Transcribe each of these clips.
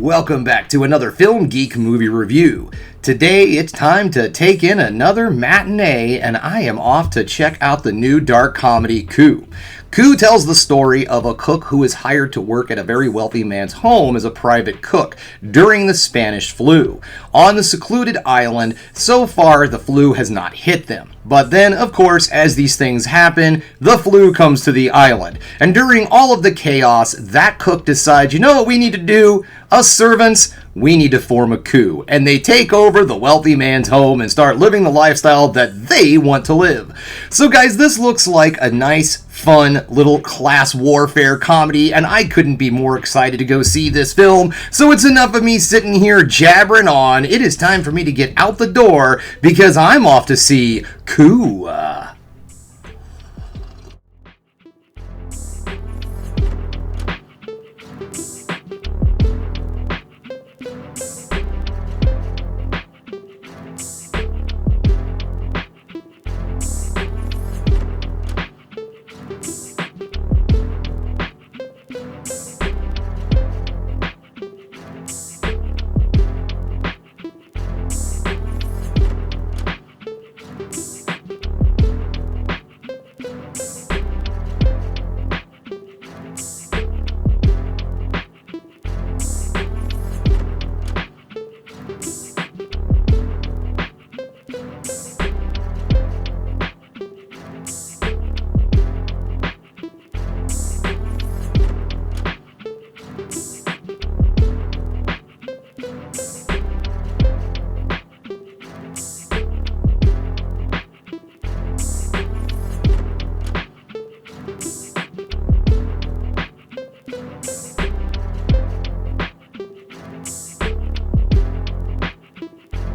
Welcome back to another Film Geek movie review. Today it's time to take in another matinee, and I am off to check out the new dark comedy Coup. Coup tells the story of a cook who is hired to work at a very wealthy man's home as a private cook during the Spanish flu. On the secluded island, so far the flu has not hit them. But then, of course, as these things happen, the flu comes to the island. And during all of the chaos, that cook decides, you know what we need to do? Us servants, we need to form a coup. And they take over the wealthy man's home and start living the lifestyle that they want to live. So guys, this looks like a nice, fun, little class warfare comedy, and I couldn't be more excited to go see this film. So it's enough of me sitting here jabbering on. It is time for me to get out the door because I'm off to see Coup.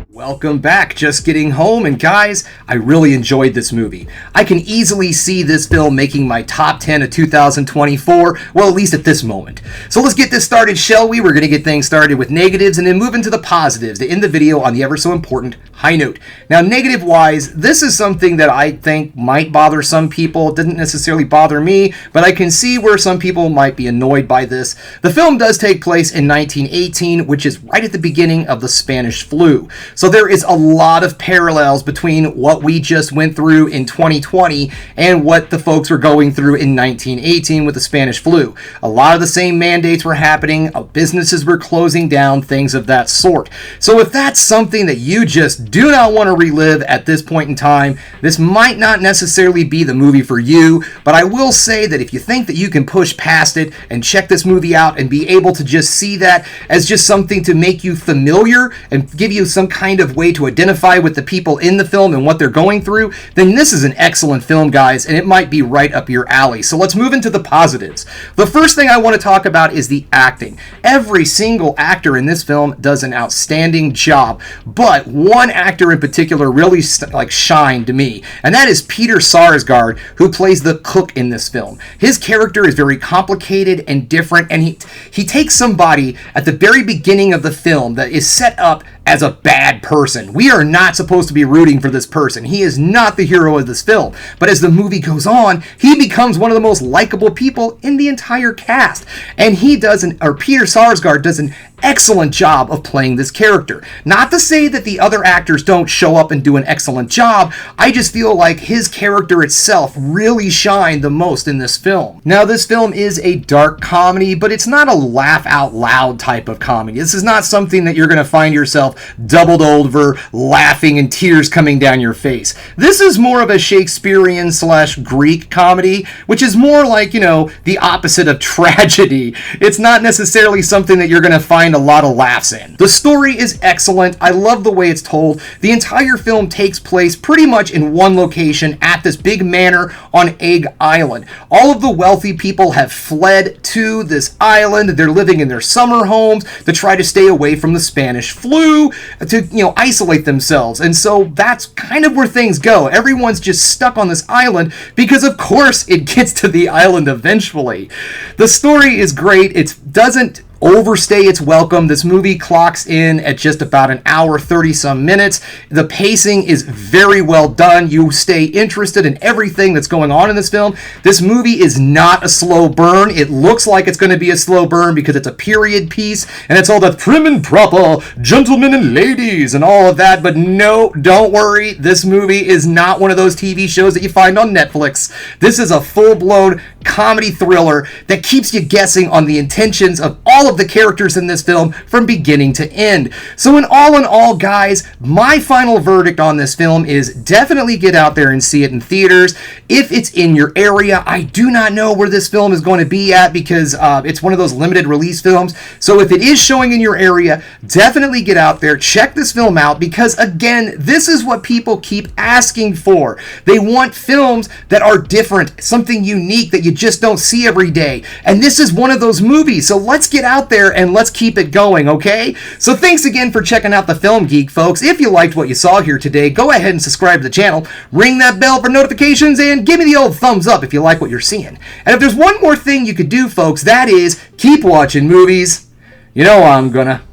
Welcome back, just getting home, and guys, I really enjoyed this movie. I can easily see this film making my top 10 of 2024, well, at least at this moment. So let's get this started, shall we? We're going to get things started with negatives and then move into the positives to end the video on the ever so important high note. Now, negative-wise, this is something that I think might bother some people. It didn't necessarily bother me, but I can see where some people might be annoyed by this. The film does take place in 1918, which is right at the beginning of the Spanish flu. So there is a lot of parallels between what we just went through in 2020 and what the folks were going through in 1918 with the Spanish flu. A lot of the same mandates were happening, businesses were closing down, things of that sort. So if that's something that you just do not want to relive at this point in time, this might not necessarily be the movie for you, but I will say that if you think that you can push past it and check this movie out and be able to just see that as just something to make you familiar and give you some kind of way to identify with the people in the film and what they're going through, then this is an excellent film, guys, and it might be right up your alley. So let's move into the positives. The first thing I want to talk about is the acting. Every single actor in this film does an outstanding job, but one actor in particular really shined to me, and that is Peter Sarsgaard, who plays the cook in this film. His character is very complicated and different, and he takes somebody at the very beginning of the film that is set up as a bad person. We are not supposed to be rooting for this person. He is not the hero of this film. But as the movie goes on, he becomes one of the most likable people in the entire cast. And Peter Sarsgaard does an excellent job of playing this character. Not to say that the other actors don't show up and do an excellent job, I just feel like his character itself really shined the most in this film. Now, this film is a dark comedy, but it's not a laugh out loud type of comedy. This is not something that you're going to find yourself doubled over, laughing and tears coming down your face. This is more of a Shakespearean / Greek comedy, which is more like, the opposite of tragedy. It's not necessarily something that you're going to find a lot of laughs in. The story is excellent. I love the way it's told. The entire film takes place pretty much in one location at this big manor on Egg Island. All of the wealthy people have fled to this island. They're living in their summer homes to try to stay away from the Spanish flu, to, isolate themselves. And so that's kind of where things go. Everyone's just stuck on this island because, of course, it gets to the island eventually. The story is great. It doesn't overstay its welcome. This movie clocks in at just about an hour, 30 some minutes. The pacing is very well done. You stay interested in everything that's going on in this film. This movie is not a slow burn. It looks like it's going to be a slow burn because it's a period piece and it's all the prim and proper gentlemen and ladies and all of that. But no, don't worry. This movie is not one of those TV shows that you find on Netflix. This is a full-blown comedy thriller that keeps you guessing on the intentions of all of the characters in this film from beginning to end. So in all, guys, my final verdict on this film is definitely get out there and see it in theaters. If it's in your area, I do not know where this film is going to be at because it's one of those limited release films. So if it is showing in your area, definitely get out there, check this film out because, again, this is what people keep asking for. They want films that are different, something unique that you just don't see every day. And this is one of those movies. So let's get out there and let's keep it going, okay? So thanks again for checking out the Film Geek, folks. If you liked what you saw here today, go ahead and subscribe to the channel, ring that bell for notifications, and give me the old thumbs up if you like what you're seeing. And if there's one more thing you could do, folks, that is keep watching movies. You know I'm gonna.